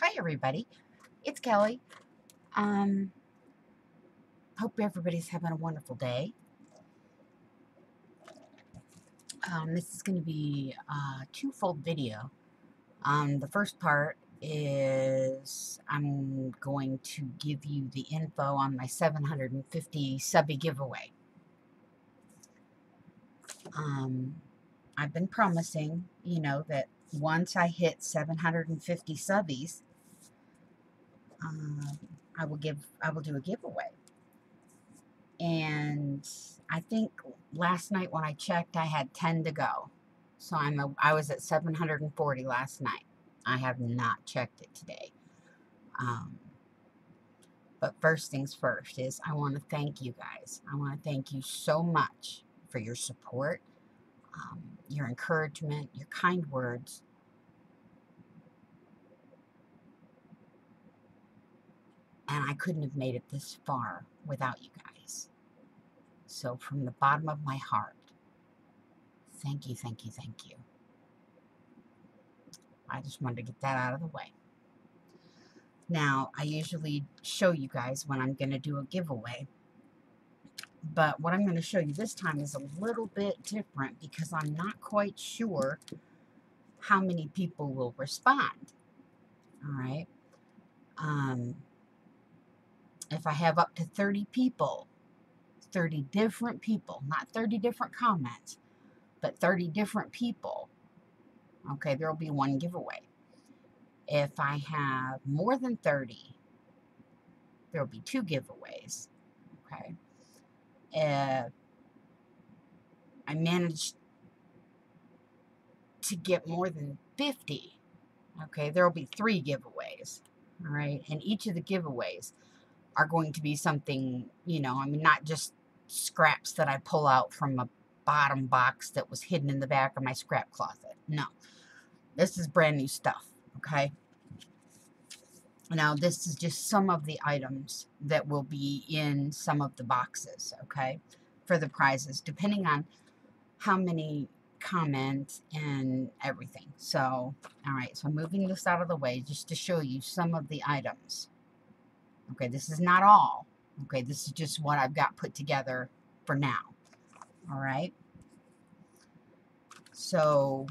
Hi everybody, it's Kelly. Hope everybody's having a wonderful day. This is going to be a twofold video. The first part is I'm going to give you the info on my 750 Subby giveaway. I've been promising, that once I hit 750 subbies, I will do a giveaway. And I think last night when I checked, I had 10 to go. So I was at 740 last night. I have not checked it today. But first things first is I want to thank you guys. I want to thank you so much for your support, your encouragement, your kind words. And I couldn't have made it this far without you guys. So from the bottom of my heart, thank you, thank you, thank you. I just wanted to get that out of the way. Now, I usually show you guys when I'm going to do a giveaway. But what I'm going to show you this time is a little bit different because I'm not quite sure how many people will respond. All right. If I have up to 30 people, 30 different people, not 30 different comments, but 30 different people, okay, there will be one giveaway. If I have more than 30, there will be 2 giveaways, okay? If I manage to get more than 50, okay, there will be 3 giveaways, all right? And each of the giveaways are going to be something, not just scraps that I pull out from a bottom box that was hidden in the back of my scrap closet. No, this is brand new stuff, okay? Now, this is just some of the items that will be in some of the boxes, okay, for the prizes, depending on how many comments and everything. So, all right, so I'm moving this out of the way just to show you some of the items. Okay, this is not all. Okay, this is just what I've got put together for now. All right. So,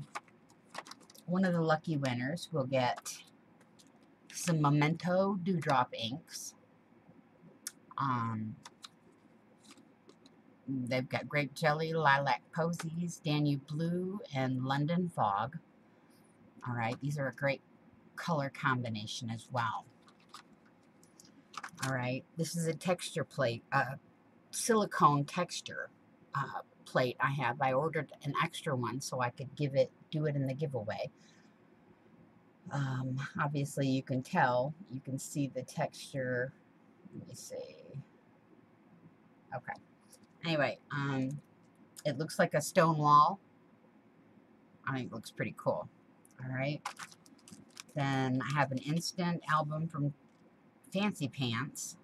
one of the lucky winners will get some Memento Dewdrop inks. They've got Grape Jelly, Lilac Posies, Danube Blue, and London Fog. All right, these are a great color combination as well. All right, this is a texture plate, silicone texture plate I have. I ordered an extra one so I could do it in the giveaway. Obviously, you can tell, you can see the texture. Let me see. Okay. Anyway, it looks like a stone wall. I think it looks pretty cool. All right. Then I have an instant album from Fancy Pants.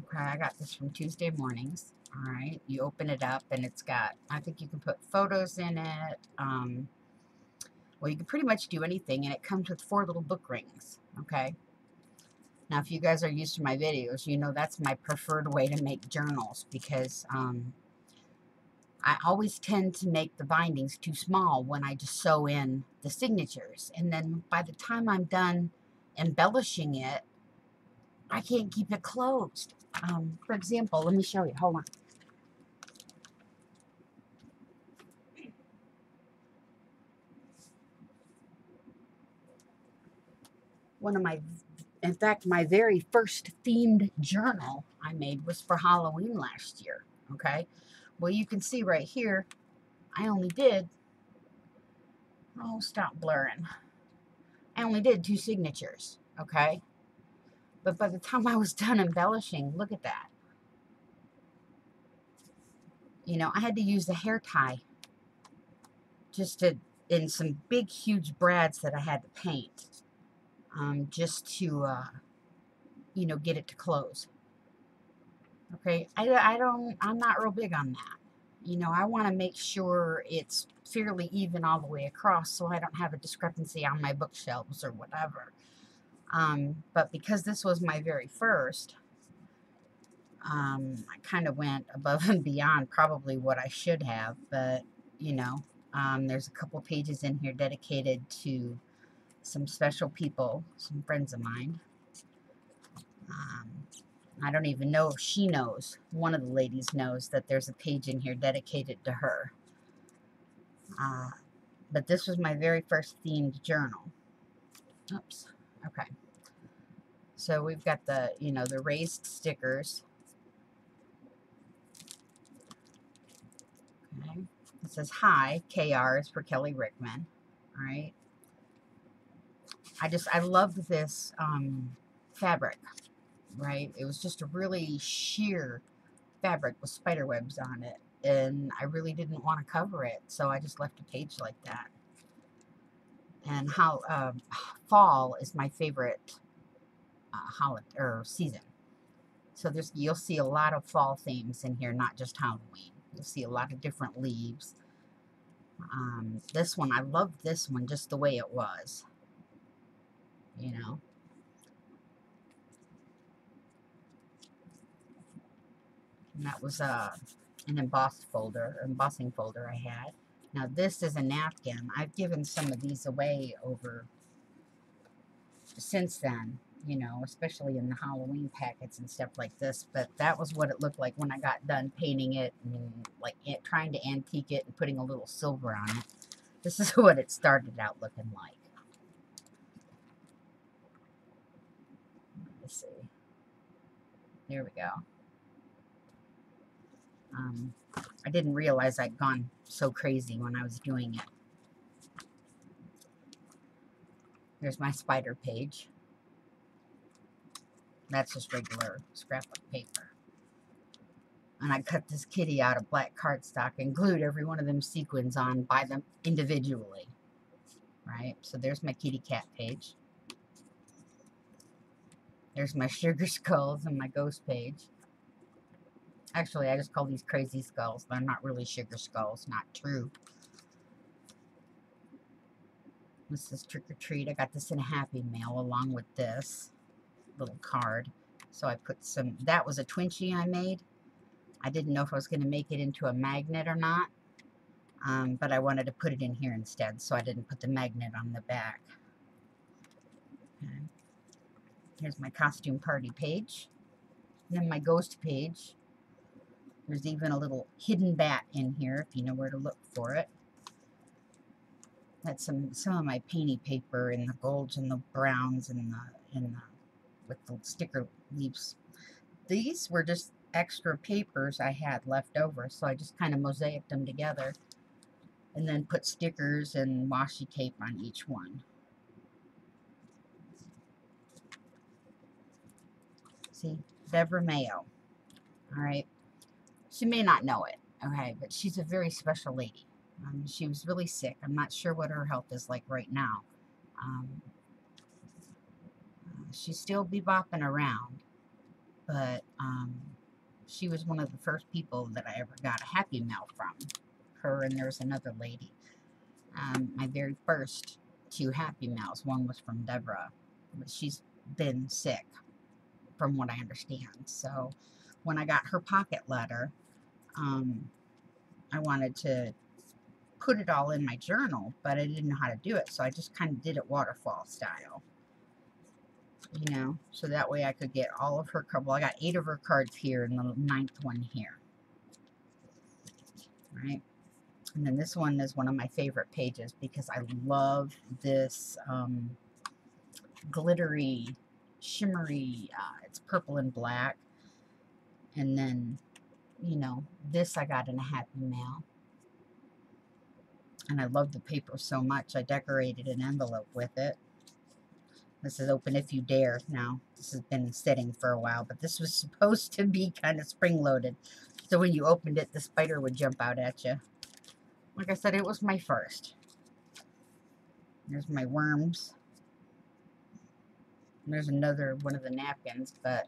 Okay, I got this from Tuesday Mornings. All right, you open it up and it's got, I think you can put photos in it. Well, you can pretty much do anything, and it comes with 4 little book rings. Okay. Now, if you guys are used to my videos, you know that's my preferred way to make journals because I always tend to make the bindings too small when I just sew in the signatures. And then by the time I'm done embellishing it, I can't keep it closed. For example, let me show you. Hold on. In fact, my very first themed journal I made was for Halloween last year. Okay. Well, you can see right here, I only did, oh, stop blurring. I only did 2 signatures. Okay. But by the time I was done embellishing, look at that. I had to use the hair tie in some big, huge brads that I had to paint, just to, get it to close. Okay, I'm not real big on that. I want to make sure it's fairly even all the way across so I don't have a discrepancy on my bookshelves or whatever. But because this was my very first, I kind of went above and beyond probably what I should have, but you know, there's a couple pages in here dedicated to some special people, some friends of mine. I don't even know if she knows. One of the ladies knows that there's a page in here dedicated to her. But this was my very first themed journal. Oops. Okay. So we've got the, you know, the raised stickers. Okay. It says, hi, KR is for Kelly Rickman. All right. I loved this fabric, right? It was just a really sheer fabric with spider webs on it. And I really didn't want to cover it, so I just left a page like that. And how fall is my favorite holiday or season. So you'll see a lot of fall themes in here, not just Halloween. You'll see a lot of different leaves. This one, I love this one just the way it was. You know. And that was an embossing folder I had. Now this is a napkin. I've given some of these away over since then, you know, especially in the Halloween packets and stuff like this. But that was what it looked like when I got done painting it and like trying to antique it and putting a little silver on it. This is what it started out looking like. Let's see. There we go. I didn't realize I'd gone so crazy when I was doing it. There's my spider page. That's just regular scrapbook paper. And I cut this kitty out of black cardstock and glued every one of them sequins on by them individually. Right? So there's my kitty cat page. There's my sugar skulls and my ghost page. Actually, I just call these crazy skulls. They're not really sugar skulls. Not true. This is Trick or Treat. I got this in a Happy Mail along with this little card. So I put some, that was a Twinchie I made. I didn't know if I was going to make it into a magnet or not. But I wanted to put it in here instead, so I didn't put the magnet on the back. Okay. Here's my costume party page. And then my ghost page. There's even a little hidden bat in here if you know where to look for it. That's some of my painty paper in the golds and the browns and with the sticker leaves. These were just extra papers I had left over, so I just kind of mosaiced them together and then put stickers and washi tape on each one. See, ZReMTo. All right. She may not know it, okay, but she's a very special lady. She was really sick. I'm not sure what her health is like right now. She's still bebopping around, but she was one of the first people that I ever got a Happy Mail from. Her and there was another lady. My very first 2 Happy Mails. One was from Deborah, but she's been sick, from what I understand. So when I got her pocket letter, I wanted to put it all in my journal, but I didn't know how to do it, so I just kind of did it waterfall style, you know, so that way I could get all of her cards. Well, I got 8 of her cards here and the 9th one here, right? And then this one is one of my favorite pages because I love this glittery, shimmery, it's purple and black, and then, you know, this I got in a Happy Mail. And I love the paper so much, I decorated an envelope with it. This is Open If You Dare. Now, this has been sitting for a while, but this was supposed to be kind of spring-loaded. So when you opened it, the spider would jump out at you. Like I said, it was my first. There's my worms. There's another one of the napkins, but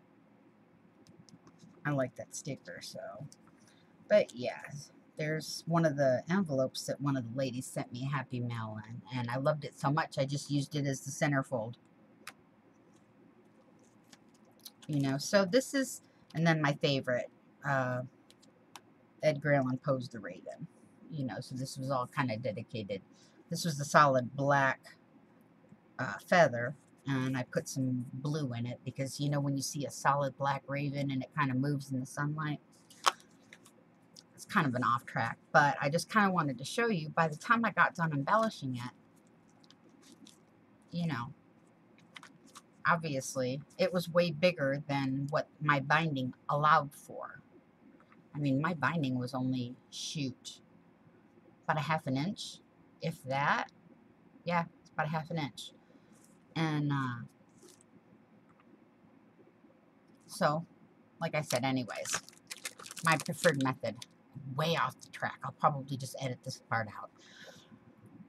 I like that sticker, so. But yeah, there's one of the envelopes that one of the ladies sent me a Happy Mail in, and I loved it so much I just used it as the centerfold. You know, so this is, and then my favorite, Edgar Allan Poe's The Raven. You know, so this was all kind of dedicated. This was the solid black feather, and I put some blue in it because, you know, when you see a solid black raven and it kind of moves in the sunlight, it's kind of an off track, but I just kind of wanted to show you by the time I got done embellishing it, you know, obviously it was way bigger than what my binding allowed for. I mean, my binding was only, shoot, about a half an inch, if that. Yeah, it's about a half an inch. And so, like I said, anyways, my preferred method, way off the track. I'll probably just edit this part out.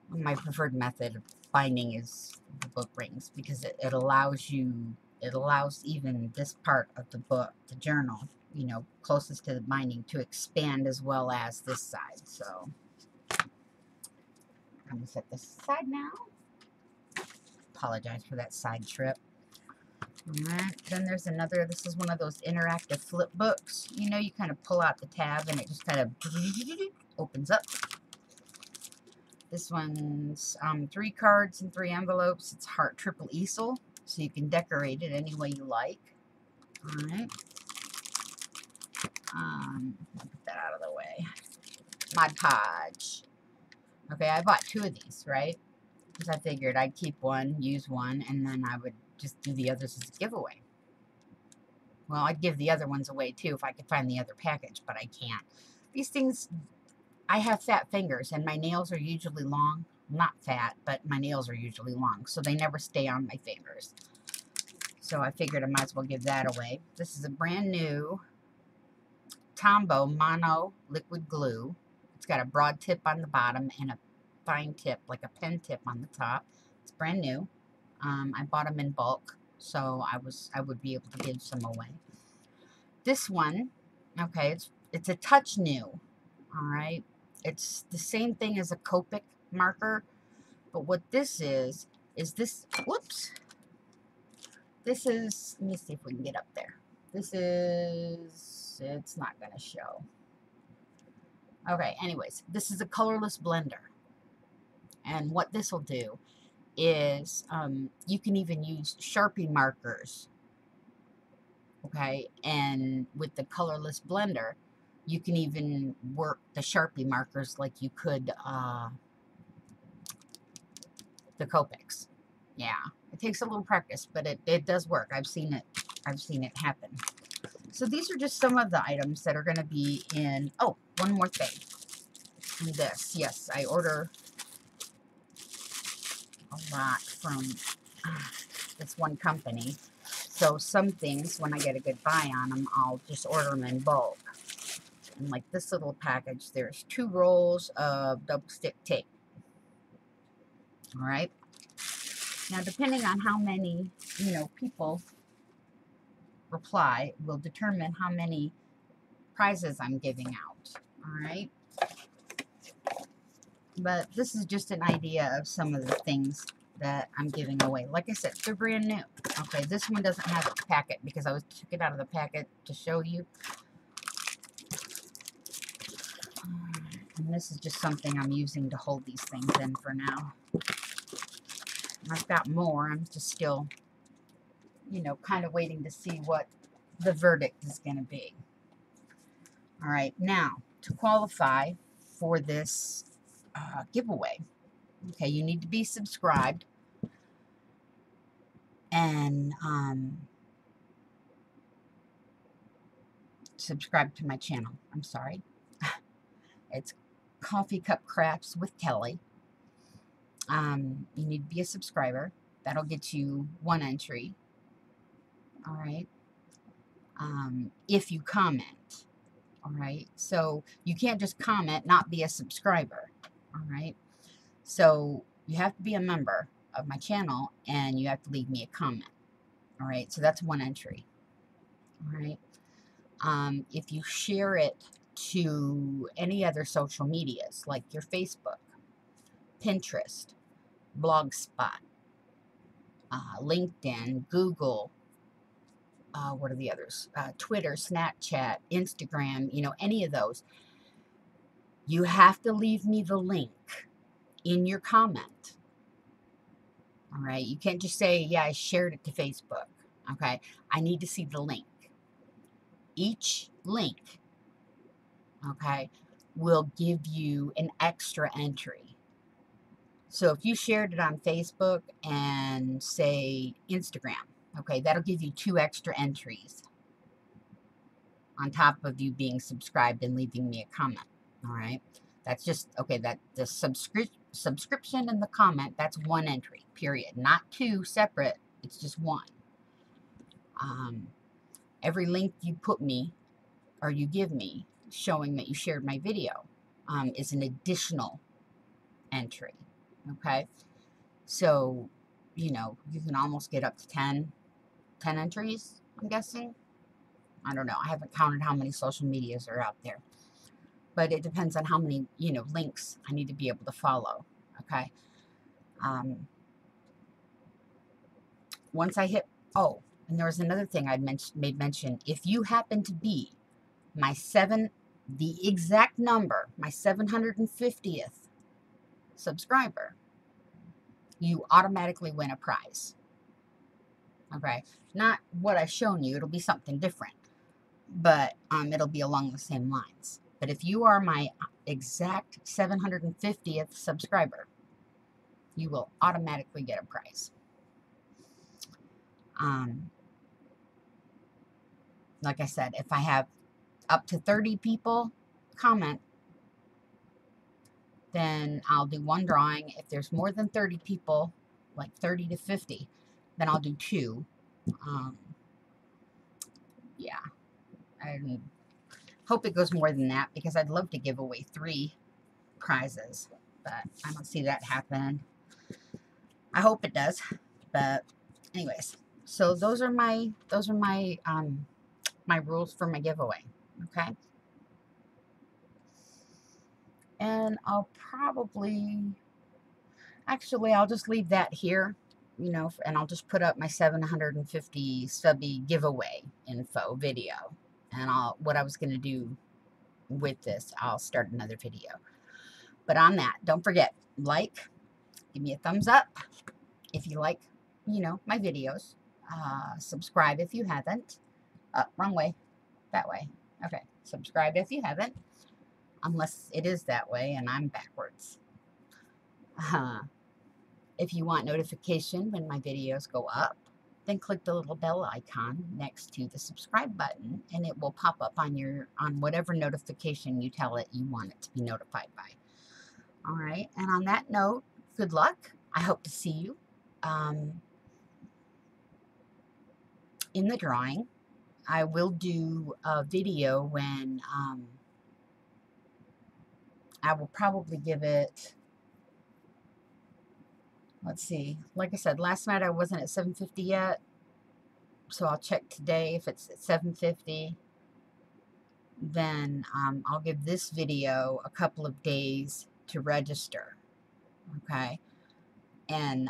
My preferred method of binding is the book rings because it allows you, it allows even this part of the book, the journal, you know, closest to the binding to expand as well as this side. So I'm going to set this aside now. Apologize for that side trip. Alright, then there's another, this is one of those interactive flip books. You know, you kind of pull out the tab and it just kind of opens up. This one's 3 cards and 3 envelopes. It's heart triple easel, so you can decorate it any way you like. Alright. Put that out of the way. Mod Podge. Okay, I bought 2 of these, right? Because I figured I'd keep one, use one, and then I would just do the others as a giveaway. Well, I'd give the other ones away too if I could find the other package, but I can't. These things, I have fat fingers and my nails are usually long. Not fat, but my nails are usually long, so they never stay on my fingers. So I figured I might as well give that away. This is a brand new Tombow Mono Liquid Glue. It's got a broad tip on the bottom and a fine tip, like a pen tip on the top. It's brand new. I bought them in bulk, so I would be able to give some away. This one, okay, it's a touch new. All right, it's the same thing as a Copic marker, but what this is this. Whoops. This is. Let me see if we can get up there. This is. It's not gonna show. Okay. Anyways, this is a colorless blender, and what this will do is you can even use Sharpie markers, okay, and with the colorless blender you can even work the Sharpie markers like you could the Copics. Yeah, it takes a little practice, but it does work. I've seen it happen. So these are just some of the items that are going to be in. Oh, one more thing. This, yes, I order a lot from this one company. So some things, when I get a good buy on them, I'll just order them in bulk. And like this little package, there's 2 rolls of double stick tape. All right. Now, depending on how many, you know, people reply, will determine how many prizes I'm giving out. All right. But this is just an idea of some of the things that I'm giving away. Like I said, they're brand new. Okay, this one doesn't have a packet because I took it out of the packet to show you. And this is just something I'm using to hold these things in for now. I've got more. I'm just still, you know, kind of waiting to see what the verdict is going to be. All right, now, to qualify for this giveaway, okay, you need to be subscribed and subscribe to my channel. I'm sorry. It's Coffee Cup Crafts with Kelly. You need to be a subscriber. That'll get you 1 entry. All right. If you comment. All right. So you can't just comment, not be a subscriber. All right. So you have to be a member of my channel and you have to leave me a comment. All right. So that's 1 entry. All right. If you share it to any other social medias like your Facebook, Pinterest, Blogspot, LinkedIn, Google, what are the others? Twitter, Snapchat, Instagram, you know, any of those. You have to leave me the link in your comment. All right. You can't just say, yeah, I shared it to Facebook. Okay. I need to see the link. Each link, okay, will give you an extra entry. So if you shared it on Facebook and say Instagram, okay, that'll give you 2 extra entries on top of you being subscribed and leaving me a comment. All right. That's just, okay, that the subscription and the comment, that's 1 entry, period. Not 2 separate. It's just 1. Every link you put me or you give me showing that you shared my video is an additional entry. Okay. So, you know, you can almost get up to 10 entries, I'm guessing. I don't know. I haven't counted how many social medias are out there. But it depends on how many, you know, links I need to be able to follow. Okay. Once I hit, oh, and there was another thing I made mention. If you happen to be the exact number, my 750th subscriber, you automatically win a prize. Okay. Not what I've shown you. It'll be something different. But it'll be along the same lines. But if you are my exact 750th subscriber, you will automatically get a prize. Like I said, if I have up to 30 people comment, then I'll do 1 drawing. If there's more than 30 people, like 30 to 50, then I'll do 2. Yeah. I hope it goes more than that because I'd love to give away 3 prizes, but I don't see that happening. I hope it does, but anyways, so those are my my rules for my giveaway. Okay, and I'll just leave that here, you know, and I'll just put up my 750 Subby giveaway info video, and what I was going to do with this, I'll start another video. But on that, don't forget, give me a thumbs up if you like, you know, my videos. Subscribe if you haven't. Wrong way. That way. Okay. Subscribe if you haven't. Unless it is that way and I'm backwards. If you want notification when my videos go up, then click the little bell icon next to the subscribe button and it will pop up on whatever notification you tell it you want it to be notified by. All right. And on that note, good luck. I hope to see you in the drawing. I will do a video when I will probably give it, let's see, like I said, last night I wasn't at 750 yet, so I'll check today. If it's at 750, then I'll give this video a couple of days to register, okay? And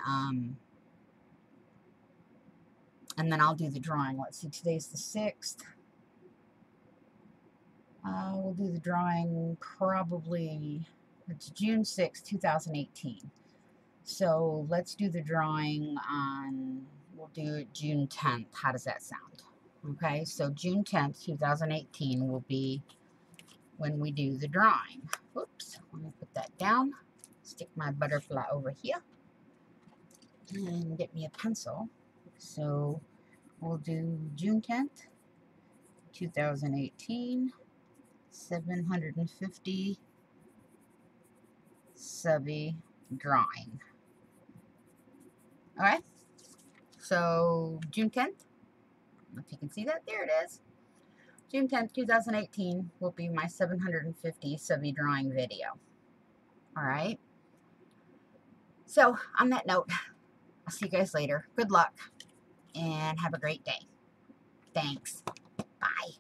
then I'll do the drawing. Let's see, today's the 6th. We'll do the drawing probably, it's June 6th, 2018. So let's do the drawing we'll do it June 10th. How does that sound? Okay, so June 10th, 2018 will be when we do the drawing. Oops, let me put that down. Stick my butterfly over here. And get me a pencil. So we'll do June 10th, 2018, 750 Subby drawing. All right, so June 10th, if you can see that, there it is. June 10th, 2018 will be my 750 Subby drawing video. All right. So on that note, I'll see you guys later. Good luck and have a great day. Thanks. Bye.